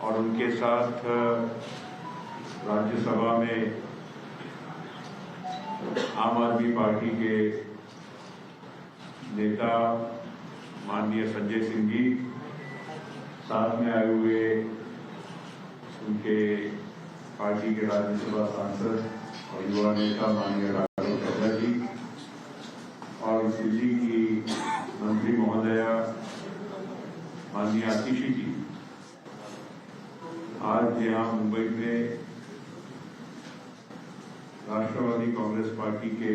और उनके साथ राज्यसभा में आम आदमी पार्टी के नेता माननीय संजय सिंह जी, साथ में आए हुए उनके पार्टी के राज्यसभा सांसद और युवा नेता माननीय राघव चड्ढा जी और दिल्ली की मंत्री महोदया माननीय आतिशी जी, आज यहाँ मुंबई में राष्ट्रवादी कांग्रेस पार्टी के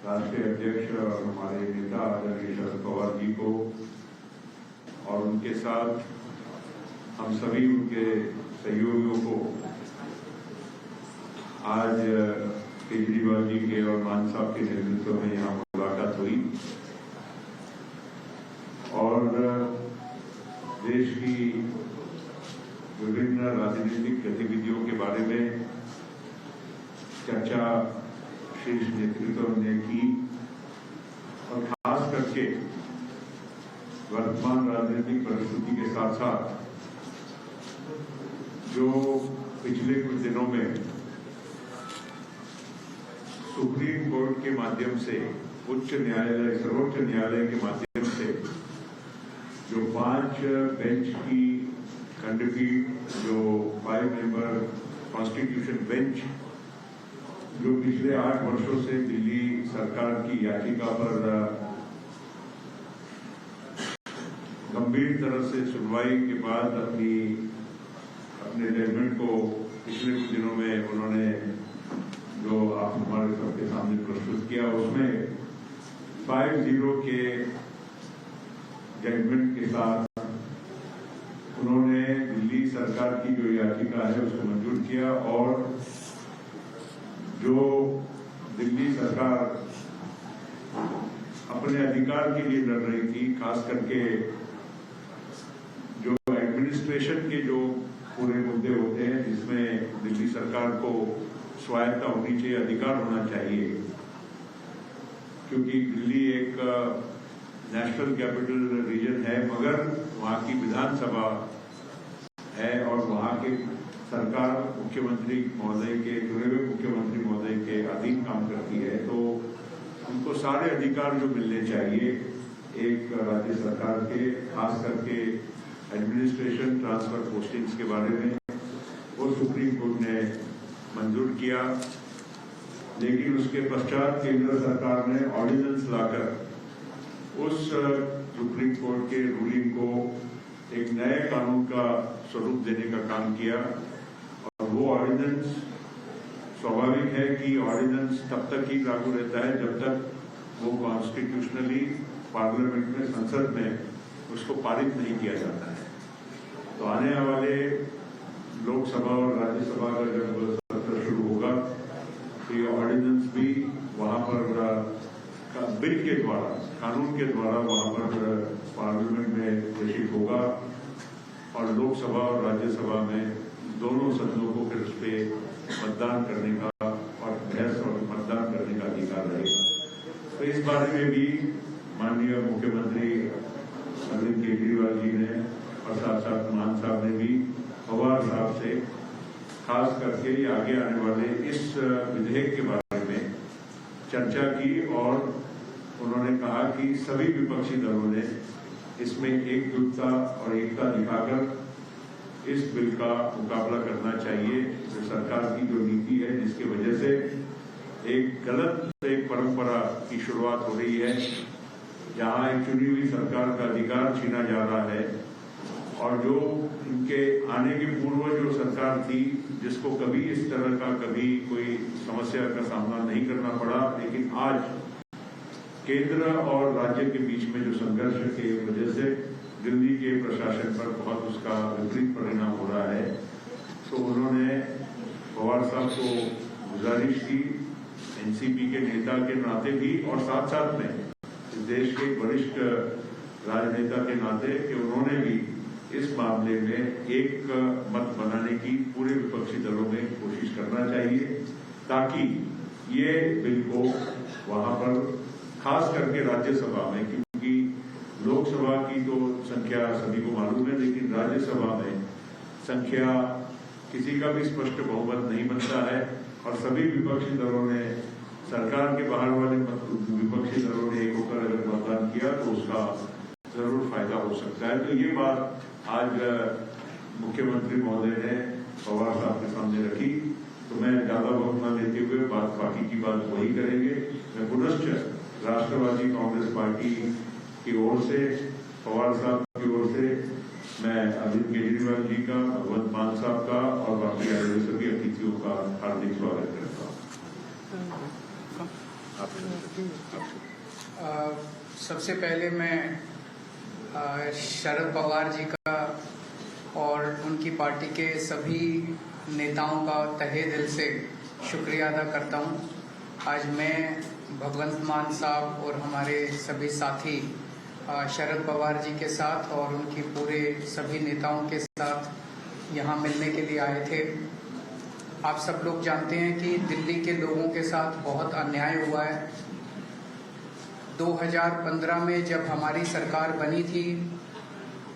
राष्ट्रीय अध्यक्ष और हमारे नेता आदरणीय शरद पवार जी को और उनके साथ हम सभी उनके सहयोगियों को आज केजरीवाल जी के और मान साहब के नेतृत्व में यहाँ मुलाकात हुई और देश की विभिन्न राजनीतिक गतिविधियों के बारे में चर्चा शीर्ष नेतृत्व ने की और खास करके वर्तमान राजनीतिक परिस्थिति के साथ साथ जो पिछले कुछ दिनों में सुप्रीम कोर्ट के माध्यम से उच्च न्यायालय सर्वोच्च न्यायालय के माध्यम से जो 5 बेंच की खंडपीठ जो 5 मेंबर कॉन्स्टिट्यूशन बेंच जो पिछले 8 वर्षों से दिल्ली सरकार की याचिका पर गंभीर तरह से सुनवाई के बाद अपने जजमेंट को पिछले कुछ दिनों में उन्होंने जो आप हमारे सबके सामने प्रस्तुत किया, उसमें 5-0 के जजमेंट के साथ उन्होंने दिल्ली सरकार की जो याचिका है उसको मंजूर किया और जो दिल्ली सरकार अपने अधिकार के लिए लड़ रही थी, खास करके जो एडमिनिस्ट्रेशन के जो पूरे मुद्दे होते हैं जिसमें दिल्ली सरकार को स्वायत्ता होनी चाहिए, अधिकार होना चाहिए, क्योंकि दिल्ली एक नेशनल कैपिटल रीजन है मगर वहाँ की विधानसभा है और वहाँ के सरकार मुख्यमंत्री महोदय के चुने हुए मुख्यमंत्री महोदय के अधीन काम करती है, तो उनको सारे अधिकार जो मिलने चाहिए एक राज्य सरकार के, खास करके एडमिनिस्ट्रेशन ट्रांसफर पोस्टिंग्स के बारे में वो सुप्रीम कोर्ट ने मंजूर किया। लेकिन उसके पश्चात केंद्र सरकार ने ऑर्डिनेंस लाकर उस सुप्रीम कोर्ट के रूलिंग को एक नए कानून का स्वरूप देने का काम किया और वो ऑर्डिनेंस स्वाभाविक है कि ऑर्डिनेंस तब तक ही लागू रहता है जब तक वो कॉन्स्टिट्यूशनली पार्लियामेंट में, संसद में उसको पारित नहीं किया जाता है। तो आने वाले लोकसभा और राज्यसभा का जब सत्र शुरू होगा तो ये ऑर्डिनेंस भी वहाँ पर बिल के द्वारा, कानून के द्वारा वहाँ पर पार्लियामेंट में प्रेषित होगा और लोकसभा और राज्यसभा में दोनों सदनों को फिर उस पर मतदान करने का और बहस और मतदान करने का अधिकार रहेगा। तो इस बारे में भी माननीय मुख्यमंत्री अरविंद केजरीवाल जी ने और साथ साथ मान साहब ने भी पवार साहब से खास करके आगे आने वाले इस विधेयक के बारे में चर्चा की और उन्होंने कहा कि सभी विपक्षी दलों ने इसमें एकजुटता और एकता दिखाकर इस बिल का मुकाबला करना चाहिए। जो सरकार की जो नीति है जिसकी वजह से एक गलत एक परंपरा की शुरुआत हो रही है, जहां एक चुनी हुई सरकार का अधिकार छीना जा रहा है और जो इनके आने के पूर्व जो सरकार थी जिसको कभी इस तरह का कभी कोई समस्या का सामना नहीं करना पड़ा, लेकिन आज केंद्र और राज्य के बीच में जो संघर्ष की वजह से दिल्ली के प्रशासन पर बहुत उसका विपरीत परिणाम हो रहा है, तो उन्होंने पवार साहब को गुजारिश की एनसीपी के नेता के नाते भी और साथ साथ में इस देश के वरिष्ठ राजनेता के नाते कि उन्होंने भी इस मामले में एक मत बनाने की पूरे विपक्षी दलों में कोशिश करना चाहिए, ताकि ये बिल को वहां पर खास करके राज्यसभा में, क्योंकि लोकसभा की तो संख्या सभी को मालूम है, लेकिन राज्यसभा में संख्या किसी का भी स्पष्ट बहुमत नहीं बनता है और सभी विपक्षी दलों ने, सरकार के बाहर वाले विपक्षी दलों ने एक होकर अगर मतदान किया तो उसका जरूर फायदा हो सकता है। तो ये बात आज मुख्यमंत्री महोदय ने पवार साहब के सामने रखी, तो मैं ज्यादा वक्त न लेते हुए बाकी की बात वही करेंगे। मैं पुनश्च राष्ट्रवादी कांग्रेस पार्टी की ओर से, पवार साहब की ओर से मैं अरविंद केजरीवाल जी का, भगवंत मान साहब का और बाकी आए हुए सभी अतिथियों का हार्दिक स्वागत करता हूँ। सबसे पहले मैं शरद पवार जी का और उनकी पार्टी के सभी नेताओं का तहे दिल से शुक्रिया अदा करता हूँ। आज मैं भगवंत मान साहब और हमारे सभी साथी शरद पवार जी के साथ और उनकी पूरे सभी नेताओं के साथ यहाँ मिलने के लिए आए थे। आप सब लोग जानते हैं कि दिल्ली के लोगों के साथ बहुत अन्याय हुआ है। 2015 में जब हमारी सरकार बनी थी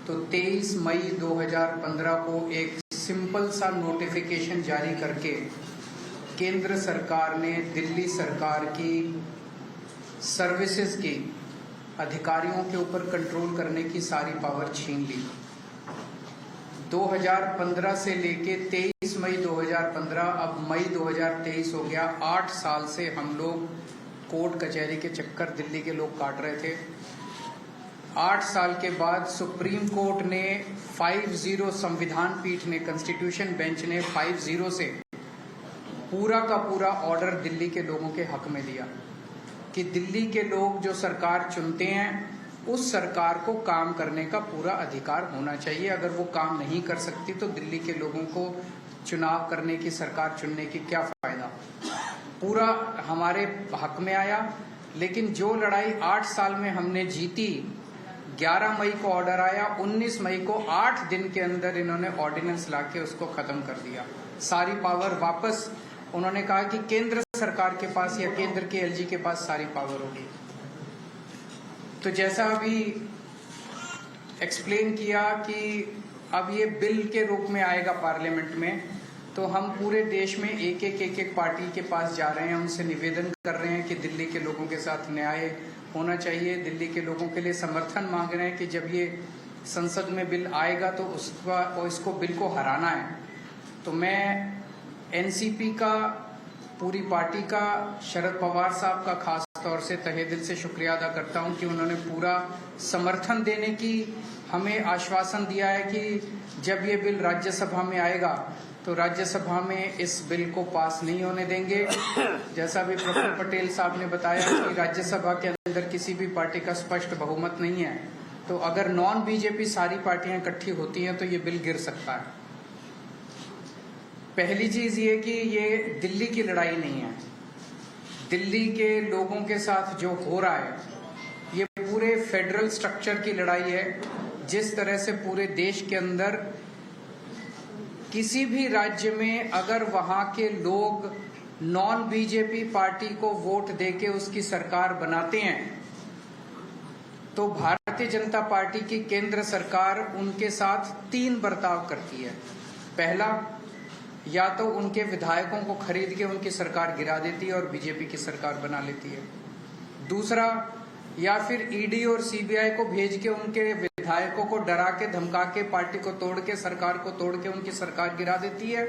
तो 23 मई 2015 को एक सिंपल सा नोटिफिकेशन जारी करके केंद्र सरकार ने दिल्ली सरकार की सर्विसेज की अधिकारियों के ऊपर कंट्रोल करने की सारी पावर छीन ली। 2015 से लेके 23 मई 2015 अब मई 2023 हो गया। 8 साल से हम लोग कोर्ट कचहरी के चक्कर दिल्ली के लोग काट रहे थे। 8 साल के बाद सुप्रीम कोर्ट ने 5-0 संविधान पीठ ने, कॉन्स्टिट्यूशन बेंच ने 5-0 से पूरा का पूरा ऑर्डर दिल्ली के लोगों के हक में दिया कि दिल्ली के लोग जो सरकार चुनते हैं उस सरकार को काम करने का पूरा अधिकार होना चाहिए। अगर वो काम नहीं कर सकती तो दिल्ली के लोगों को चुनाव करने की, सरकार चुनने की क्या फायदा। पूरा हमारे हक में आया। लेकिन जो लड़ाई 8 साल में हमने जीती, 11 मई को ऑर्डर आया, 19 मई को 8 दिन के अंदर इन्होंने ऑर्डिनेंस लाके उसको खत्म कर दिया। सारी पावर वापस, उन्होंने कहा कि केंद्र सरकार के पास या केंद्र के एलजी के पास सारी पावर होगी। तो जैसा अभी एक्सप्लेन किया कि अब ये बिल के रूप में आएगा पार्लियामेंट में, तो हम पूरे देश में एक एक पार्टी के पास जा रहे हैं, उनसे निवेदन कर रहे हैं कि दिल्ली के लोगों के साथ न्याय होना चाहिए। दिल्ली के लोगों के लिए समर्थन मांग रहे हैं कि जब ये संसद में बिल आएगा तो इसको बिल को हराना है। तो मैं एनसीपी का, पूरी पार्टी का, शरद पवार साहब का खास तौर से तहे दिल से शुक्रिया अदा करता हूं कि उन्होंने पूरा समर्थन देने की हमें आश्वासन दिया है कि जब ये बिल राज्यसभा में आएगा तो राज्यसभा में इस बिल को पास नहीं होने देंगे। जैसा भी प्रफुल्ल पटेल साहब ने बताया कि राज्यसभा के अंदर किसी भी पार्टी का स्पष्ट बहुमत नहीं है, तो अगर नॉन बीजेपी सारी पार्टियां इकट्ठी होती हैं तो ये बिल गिर सकता है। पहली चीज ये कि ये दिल्ली की लड़ाई नहीं है, दिल्ली के लोगों के साथ जो हो रहा है ये पूरे फेडरल स्ट्रक्चर की लड़ाई है। जिस तरह से पूरे देश के अंदर किसी भी राज्य में अगर वहां के लोग नॉन बीजेपी पार्टी को वोट देके उसकी सरकार बनाते हैं तो भारतीय जनता पार्टी की केंद्र सरकार उनके साथ 3 बर्ताव करती है। पहला, या तो उनके विधायकों को खरीद के उनकी सरकार गिरा देती है और बीजेपी की सरकार बना लेती है। दूसरा, या फिर ईडी और सीबीआई को भेज के उनके विधायकों को डरा के, धमका के, पार्टी को तोड़ के, सरकार को तोड़ के उनकी सरकार गिरा देती है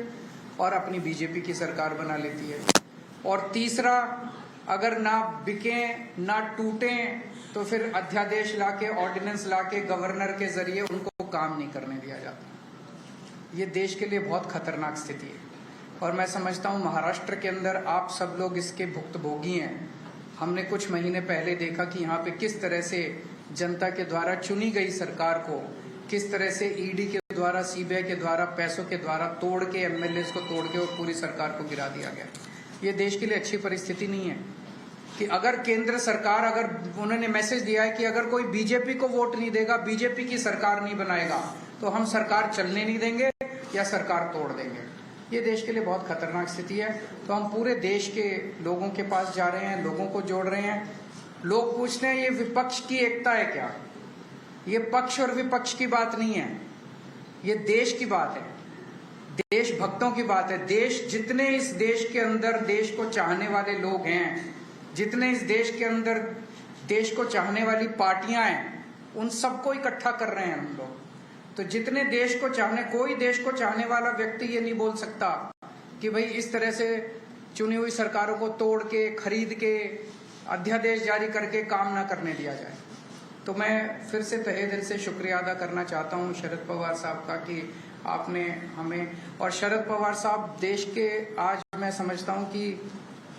और अपनी बीजेपी की सरकार बना लेती है। और तीसरा, अगर ना बिके ना टूटे तो फिर अध्यादेश लाके, ऑर्डिनेंस लाके गवर्नर के जरिए उनको काम नहीं करने दिया जाता। ये देश के लिए बहुत खतरनाक स्थिति है और मैं समझता हूँ महाराष्ट्र के अंदर आप सब लोग इसके भुक्तभोगी हैं। हमने कुछ महीने पहले देखा कि यहाँ पे किस तरह से जनता के द्वारा चुनी गई सरकार को किस तरह से ईडी के द्वारा, सीबीआई के द्वारा, पैसों के द्वारा तोड़ के, एमएलएस को तोड़ के और पूरी सरकार को गिरा दिया गया। ये देश के लिए अच्छी परिस्थिति नहीं है कि अगर केंद्र सरकार, अगर उन्होंने मैसेज दिया है कि अगर कोई बीजेपी को वोट नहीं देगा, बीजेपी की सरकार नहीं बनाएगा तो हम सरकार चलने नहीं देंगे या सरकार तोड़ देंगे। ये देश के लिए बहुत खतरनाक स्थिति है। तो हम पूरे देश के लोगों के पास जा रहे हैं, लोगों को जोड़ रहे हैं। लोग पूछते हैं ये विपक्ष की एकता है क्या? ये पक्ष और विपक्ष की बात नहीं है, ये देश की बात है। देशभक्तों की बात है। देश जितने इस देश के अंदर देश को चाहने वाले लोग हैं, जितने इस देश के अंदर देश को चाहने वाली पार्टियां हैं, उन सबको इकट्ठा कर रहे हैं हम लोग। तो जितने देश को चाहने, कोई देश को चाहने वाला व्यक्ति ये नहीं बोल सकता कि भाई इस तरह से चुनी हुई सरकारों को तोड़ के, खरीद के, अध्यादेश जारी करके काम ना करने दिया जाए। तो मैं फिर से तहे दिल से शुक्रिया अदा करना चाहता हूं शरद पवार साहब का कि आपने हमें, और शरद पवार साहब देश के, आज मैं समझता हूं कि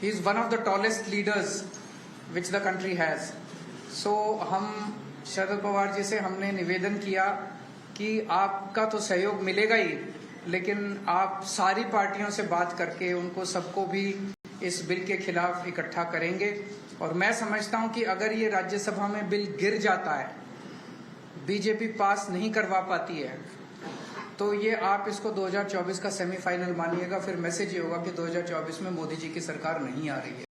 he is one of the tallest leaders which the country has. So हम शरद पवार जी से हमने निवेदन किया कि आपका तो सहयोग मिलेगा ही, लेकिन आप सारी पार्टियों से बात करके उनको सबको भी इस बिल के खिलाफ इकट्ठा करेंगे। और मैं समझता हूं कि अगर ये राज्यसभा में बिल गिर जाता है, बीजेपी पास नहीं करवा पाती है, तो ये आप इसको 2024 का सेमीफाइनल मानिएगा। फिर मैसेज ये होगा कि 2024 में मोदी जी की सरकार नहीं आ रही है।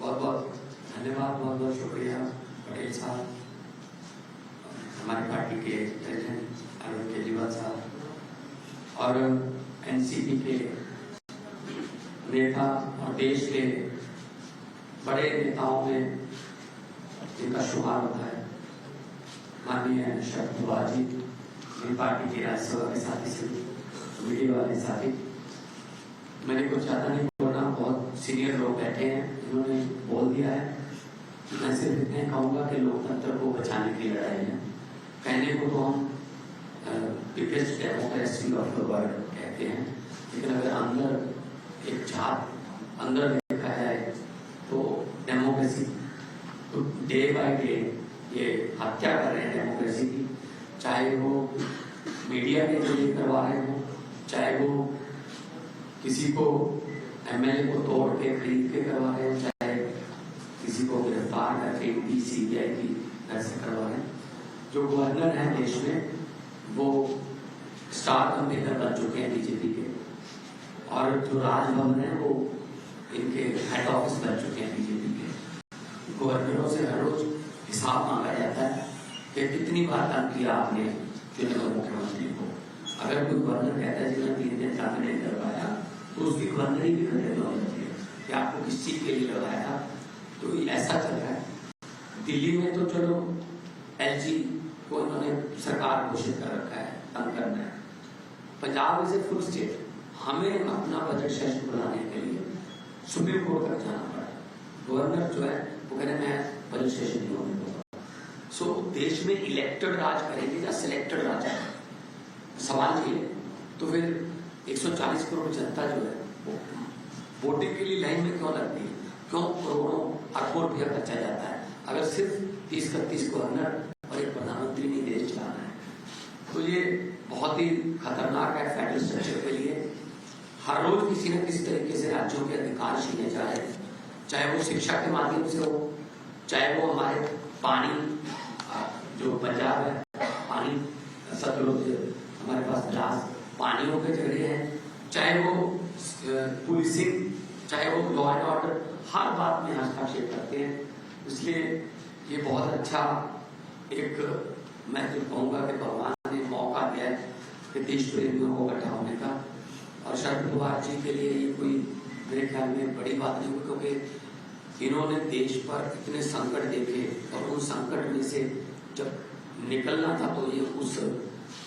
बहुत बहुत धन्यवाद, बहुत बहुत शुक्रिया पटेल साहब, हमारी पार्टी के प्रेसिडेंट अरविंद केजरीवाल साहब और एनसीपी के नेता और देश के बड़े नेताओं में जिनका शुमार होता है, माननीय शरद पवार जी, मेरी पार्टी के राज्यसभा के साथी से मीडिया वाले साथी। मैंने कुछ ज्यादा नहीं बोलना, बहुत सीनियर लोग बैठे हैं, इन्होंने बोल दिया है। मैं सिर्फ इतने कहूँगा कि लोकतंत्र को बचाने की लड़ाई है। कहने को तो हम biggest democracy of the world कहते हैं, लेकिन अगर अंदर एक झाप अंदर देखा जाए तो डेमोक्रेसी तो डे बाय डे ये हत्या कर रहे हैं डेमोक्रेसी की। चाहे वो मीडिया के जरिए करवा रहे हो, चाहे वो किसी को एमएलए को तोड़ के खरीद के करवा रहे हो, चाहे किसी को गिरफ्तार करके ईडी सीबीआई की ऐसे करवा रहे हैं। जो गवर्नर है देश में वो स्टार कंपेनर बन चुके हैं बीजेपी के, और जो राजभवन है वो इनके हेड ऑफिस बन चुके हैं बीजेपी के। गवर्नरों से हर रोज हिसाब मांगा जाता है कि कितनी बार काम किया आपने चुने हुए मुख्यमंत्री को। अगर कोई गवर्नर कहता है कि मैं 3 दिन काम नहीं कर पाया, तो उसकी गवर्नरी भी खतरे में हो जाती है कि आपको किस चीज के लिए लगाया था। तो ऐसा चल रहा है। दिल्ली में तो चलो एलजी को इन्होंने सरकार घोषित कर रखा है, तंग करना है। Punjab is a full state, हमें अपना बजट सेशन बनाने के लिए सुप्रीम कोर्ट तक जाना पड़ा। गवर्नर जो है वो कह रहे मैं बजट सेशन नहीं होने दूंगा। सो देश में इलेक्टेड राज करेंगे या सिलेक्टेड राज करेंगे, सवाल ये। तो फिर 140 करोड़ जनता जो है वो वोटिंग के लिए लाइन में क्यों लगती है? क्यों करोड़ों अरबों रुपया खर्चा जाता है अगर सिर्फ 30-31 गवर्नर और एक प्रधानमंत्री नहीं देश चलाना है? तो ये बहुत ही खतरनाक है फेडरल स्ट्रक्चर के लिए। हर रोज किसी न किसी तरीके से राज्यों के अधिकार छीने जा रहे हैं, चाहे वो शिक्षा के माध्यम से हो, चाहे वो हमारे पानी, जो पंजाब है पानी सतलुज हमारे पास ग्लास पानियों के जरिए है, चाहे वो पुलिसिंग, चाहे वो लॉ एंड ऑर्डर, हर बात में हस्तक्षेप करते हैं। इसलिए ये बहुत अच्छा एक, मैं तो कहूँगा कि भगवान ने मौका दिया है कि देश प्रेमियों को इकट्ठा होने का। और शरद पवार जी के लिए ये कोई मेरे ख्याल में बड़ी बात नहीं होगी, क्योंकि इन्होंने देश पर इतने संकट देखे और उन संकट में से जब निकलना था तो ये उस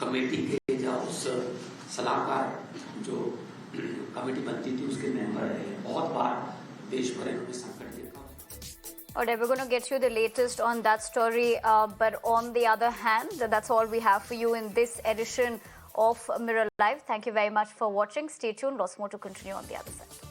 कमेटी के या उस सलाहकार जो कमेटी बनती थी उसके मेंबर रहे। बहुत बार देश भर इन्होंने संकट देखा। All right, we're going to get you the latest on that story. But on the other hand, that's all we have for you in this edition of Mirror Live. Thank you very much for watching. Stay tuned. Lots more to continue on the other side.